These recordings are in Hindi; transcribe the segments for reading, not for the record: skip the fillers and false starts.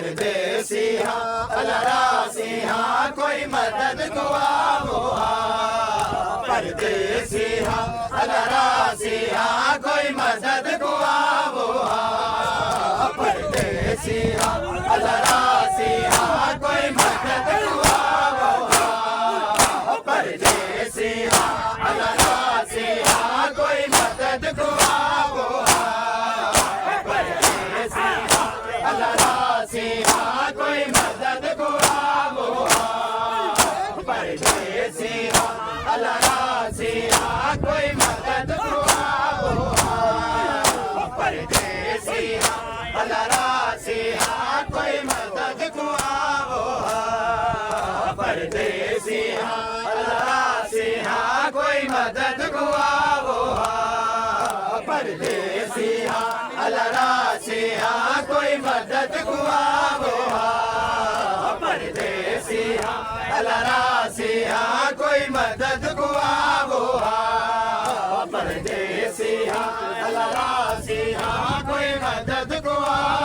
परदेसी हाँ अलरासी हाँ कोई मदद को आवो हाँ। परदेसी हाँ अलरासी हाँ कोई मदद को आवो हाँ। परदेसी हाँ अलरासी हाँ कोई मदद को आवो हाँ। परदेसी हाँ अलरासी हाँ कोई मदद को आवो हाँ। परदेसी हाँ अलरासी हाँ कोई मदद को आवो हाँ। परदेसी हाँ अलरासी हाँ कोई मदद को आवो हाँ। परदेसी हाँ अलरासी हाँ कोई मदद को आवो हाँ। परदेसी हाँ अलरासी हाँ कोई मदद को आवो हाँ। परदेसी हाँ अलरासी हाँ कोई मदद को आवो हाँ। परदेसी हाँ अलरासी हाँ कोई मदद को आवो हाँ। परदेसी हाँ अलरासी हाँ कोई मदद को आवो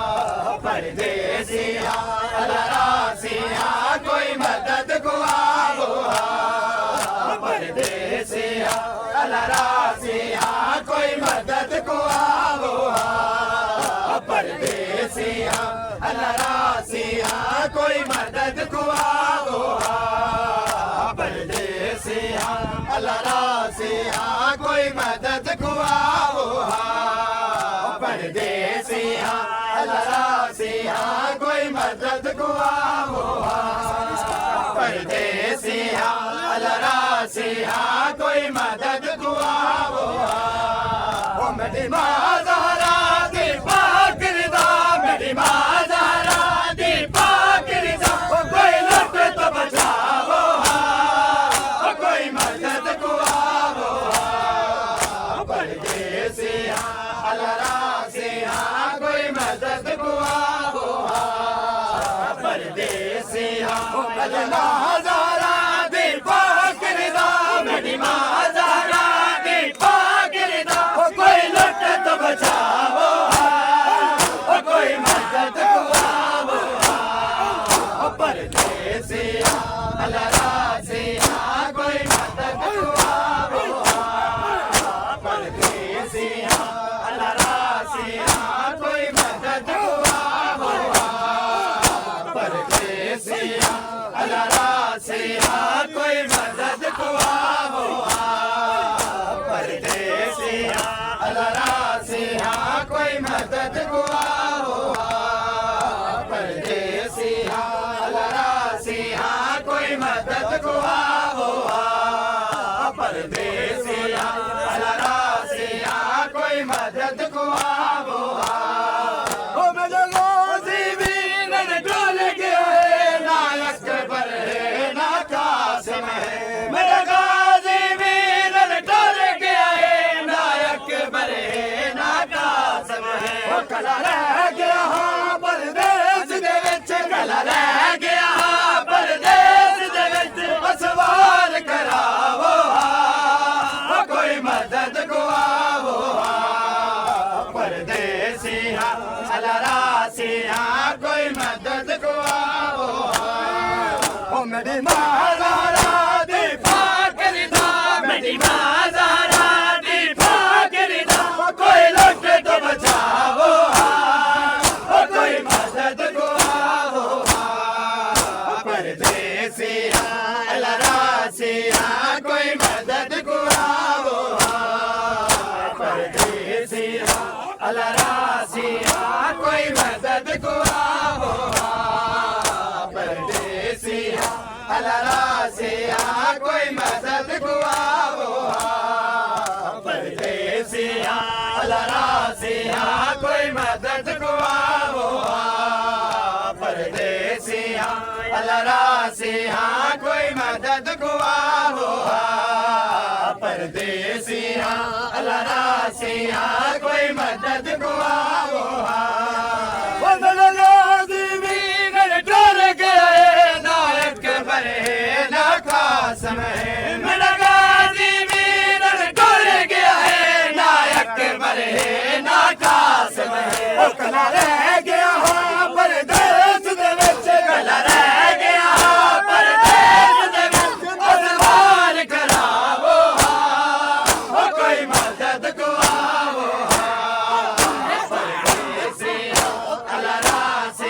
हाँ। परदेसी हाँ अलरासी हाँ कोई मदद को आवो हाँ। परदेसी हाँ अलरासी हाँ कोई मदद को आवो हाँ। परदेसी हाँ अलरासी हाँ कोई मदद को आवो हाँ। परदेसी हाँ अलरासी हाँ कोई मदद को आवो हाँ। परदेसी हाँ अलरासी हाँ कोई मदद को आवो हाँ। परदेसी हाँ अलरासी हाँ कोई मदद को आवो हाँ। मेरी माँ ज़हरा दी पाकिरदा, मेरी माँ ज़हरा दी पाकिरदा, कोई लुट तो बचाओ हाँ। कोई मदद को आवो हाँ। परदेसी हाँ अलरासी हाँ कोई मदद को आवो हाँ। परदेसी हाँ अल्लाह ज़हरा दी पाकिरदा, मेरी माँ ज़हरा दी पाकिरदा, कोई लुट तो बचाओ हाँ। कोई मदद को आवो हाँ। परदेसी हाँ अलरासी हाँ कोई मदद को आवो हाँ। परदेसी हाँ अलरासी हाँ कोई मदद को आवो हाँ। परदेसी हाँ अलरासी हाँ कोई मदद को आवो हाँ। परदेसी हाँ अलरासी हाँ कोई मदद को आवो हाँ। परदेसी हाँ अलरासी हाँ कोई मदद को आवो हाँ। परदेसी हाँ अलरासी हाँ कोई मदद को आवो हाँ। ओ मेरे रोज़ी भी न डोल गए नायक पर है ना कासिम है। मेरा गाज़ी भी न डोल गया है नायक पर है ना कासिम है। ओ कला रह गया हाँ परदेस दे विच, कला रह गया हाँ परदेस दे विच, असवार करावो हाँ। कोई मदद को आवो हाँ। परदेसी हाँ अलरासी हाँ कोई मदद को आवो हाँ। ओ मेरी माँ ज़हरा दी पाकिरदा, मेरी माँ ज़हरा दी पाकिरदा, कोई लुट तो बचाओ हाँ। कोई मदद को आवो हाँ। परदेसी हाँ अलरासी हाँ कोई मदद को आवो हाँ। परदेसी हाँ अलरासी हाँ कोई मदद को आवो हाँ। परदेसी हाँ अलरासी हाँ कोई मदद को आवो हाँ। परदेसी हाँ अलरासी हाँ कोई मदद को आवो हाँ। परदेसी हाँ अलरासी हाँ कोई मदद को आवो हाँ। परदेसी हाँ अलरासी हाँ कोई मदद को आवो हाँ। वो मेरे रोज़ी भी न डोल गए नायक पर है ना कासिम है। मेरा गाज़ी भी न डोल गया है नायक पर है ना कासिम है। ओ कला रह गया हाँ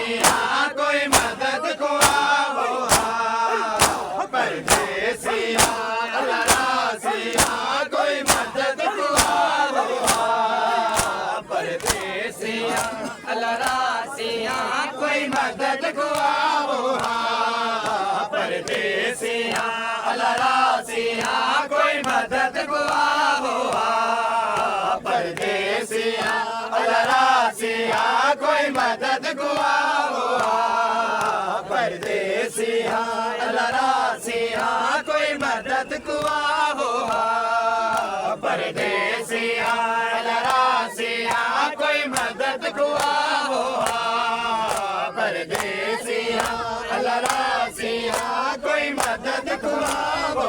परदेसिया कोई मदद को आवो परदेसिया अल्लाह रासिया कोई मदद को आवो परदेसिया अल्लाह रासिया कोई मदद को आवो परदेसिया अल्लाह रासिया कोई मदद को आवो परदेसिया अल्लाह रासिया कोई मदद को आवो परदेसिया अल्लाह रासिया कोई मदद को आवो परदेसिया अल्लाह रासिया कोई मदद को आवो परदेसिया अल्लाह रासिया कोई मदद को आवो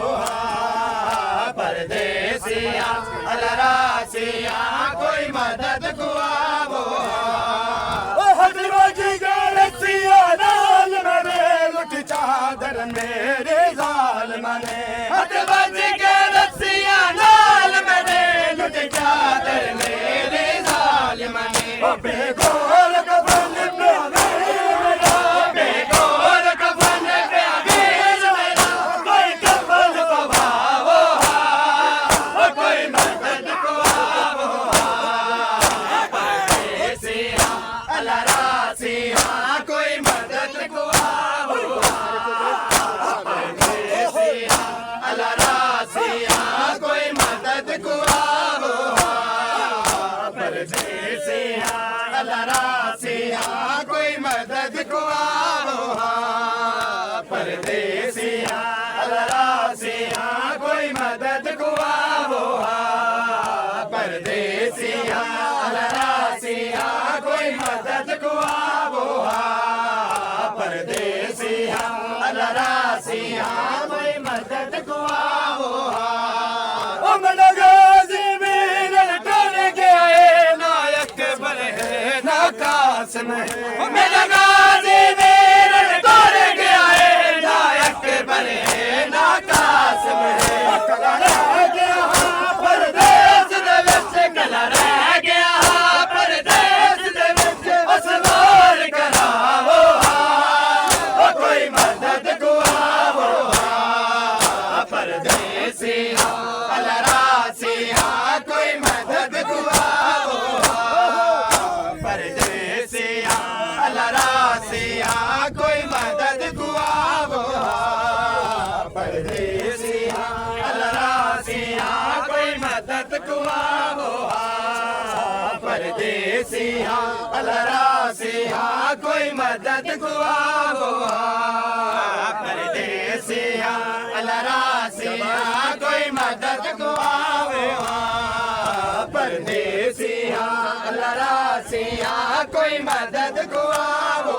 परदेसिया अल्लाह रासिया कोई मदद को आवो हजरत गलसिया नाल मरे लुट चादर मेरे जालिम ने हजरत गलसिया नाल मरे लुट चादर मेरे जालिम ने बेगोल कफन पे मेरा बेगोल कफन पे मेरा कोई कफन पवाओ कोई मदद को आवो परदेसिया अल्लाह रासिया कोई मदद को आवो परदेसिया अल्लाह रासिया कोई मदद को आवो परदेसिया अल्लाह रासिया कोई मदद को आवो परदेसिया अल्लाह रासिया कोई मदद को आवो परदेसिया अल्लाह रासिया कोई मदद को आवो परदेसिया अल्लाह रासिया कोई मदद को आवो ओ मनगाजी मेरे टोले के आए नायक बने ना कासिम ओ मनगाजी मेरे टोले के आए नायक बने ना कासिम कला रह गया परदेस दे विच कला रह गया परदेस दे विच असवार करावो ओ कोई मदद को आवो परदेसिया अल्लाह रासिया कोई मदद को आवो परदेसिया अल्लाह रासिया कोई मदद को आवो परदेसिया अल्लाह रासिया कोई मदद को आवो परदेसिया अल्लाह रासिया कोई मदद को आवो परदेसिया अल्लाह रासिया कोई मदद को आवो परदेसिया अल्लाह रासिया कोई मदद को आवो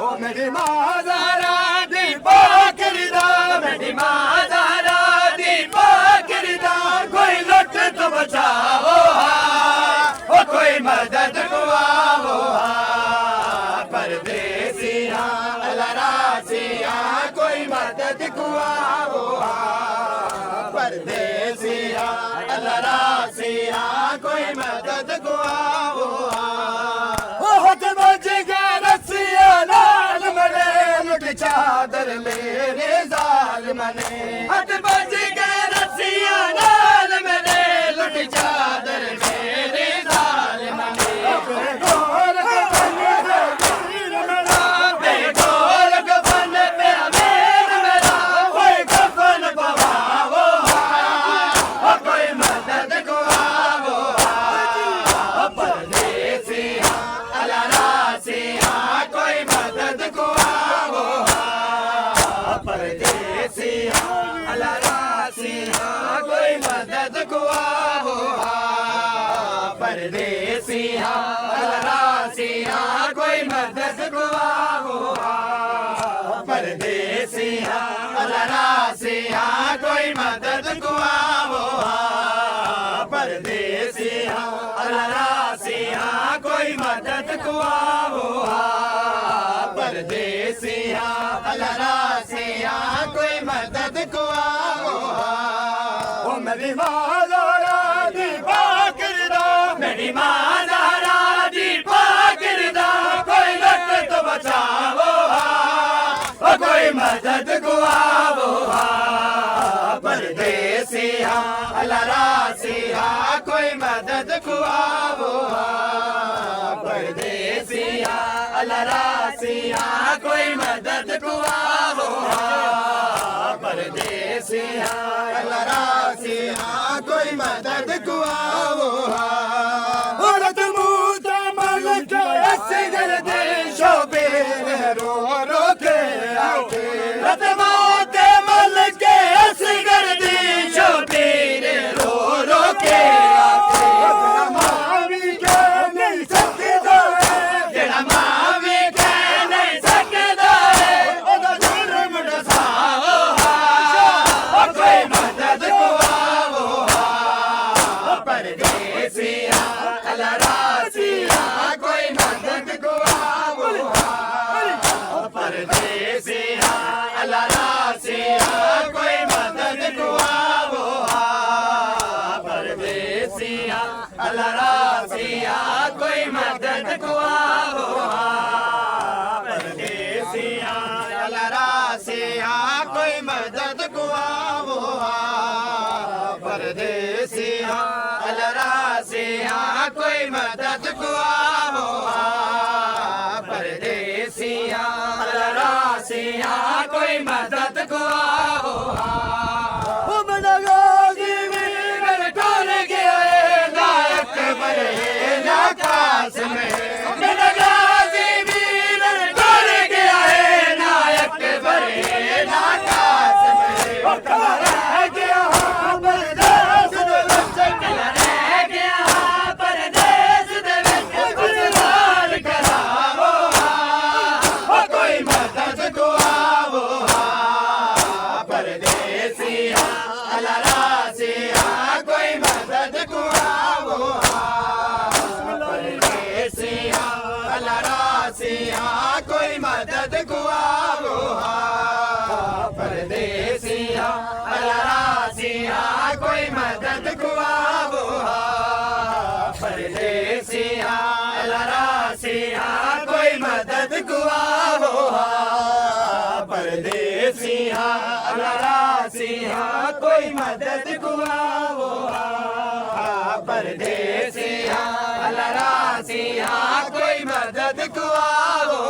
ओ मेरी माँ ज़हरा दी पाकिरदा मेरी माँ ज़हरा दी पाकिरदा कोई लुट तो बचाओ ओ कोई मदद को आवो परदेसिया अल्लाह रासिया कोई मदद को आवो परदेसिया अल्लाह रासिया कोई मदद को आवो बहुत बज गया रसिया नाल मरे लुट चादर मेरे जालिम ने हद बज गया रसिया नाल मरे लुट चादर मेरे जालिम ने बेगोल कफन बेगोल कफन पे मेरा कोई कफन पवाओ कोई मदद को आवो परदेसिया अल्लाह रासिया कोई मदद को आवो परदेसिया अल्लाह रासिया कोई मदद को आवो परदेसिया अल्लाह रासिया कोई मदद को आवो परदेसिया अल्लाह रासिया कोई मदद को आवो परदेसिया अल्लाह रासिया कोई मदद को आवो परदेसिया अल्लाह रासिया कोई मदद को आवो ओ मेरी माँ ज़हरा दी पाकिरदा मेरी माँ ज़हरा दी पाकिरदा कोई लुट मदद को आवो परदेसिया लरासिया कोई मदद को आवो परदेसिया लरासिया कोई मदद को आवो परदेसिया लरासिया कोई मदद को आवो औरत मूता मलक असगर देशों पे रो रो के आके रत मोते मलक असगर देशों पे रो रो के आके मावी के नहीं सकदा जेड़ा मावी के नहीं सकदा ओदा जुर्म दसाओ कोई मदद को आवो परदेसिया लरासिया कोई मदद को आवो परदेसिया लरासिया कोई मदद को आवो परदेसिया लरासिया कोई मदद को आवो परदेसिया लरासिया कोई मदद को आवो परदेसिया लरासिया कोई मदद को आवो परदेसिया लरासिया कोई मदद को आवो बड़ा गाजी वीर टोल गया नायक बरे नाकाश में बड़ा गाजी वीर टोल गया नायक बरे नाकाश में रह गया परदेस दे विच रह गया परदेस दे विच गुज़ार करावो कोई मदद को आवो परदेसिया लरासिया कोई मदद को आवो परदेसिया लरासिया कोई मदद को आवो परदेसिया लरासिया कोई मदद को आवो परदेसिया लरासिया कोई मदद को आवो परदेसिया लरासिया कोई मदद को आवो परदेसिया लरासिया कोई मदद को आवो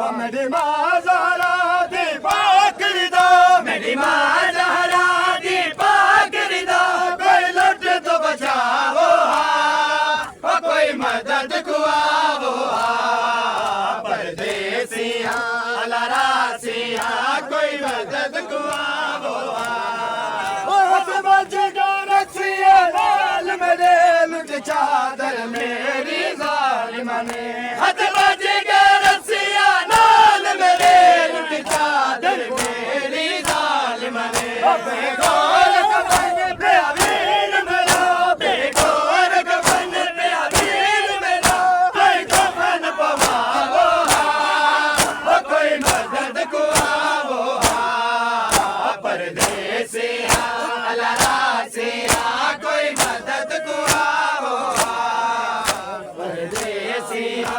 ओ मेरी माँ ज़हरा दी पाकर दो मेरी माँ ज़हरा दी पाकर दो कोई लुट तो बचाओ कोई मदद को आवो परदेसिया लरासिया कोई मदद को आवो बचेगा रसिया लाल मेरे लुट चादर मेरी जालिमा ने हद बचेगा रसिया लाल मेरे लुट चादर मेरी जालिमा ने बेगौर कफन पे अबीर मेरा बेगौर कफन पे अबीर मेरा कोई कफन पवाओ कोई मदद को आवो परदेसिया लरासिया कोई मदद को आवो परदेसिया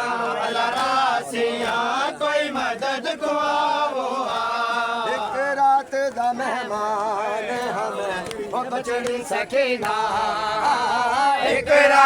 लरासिया कोई मदद को आवो एक रात दा मेहमान हम बच नहीं सकेगा एक रात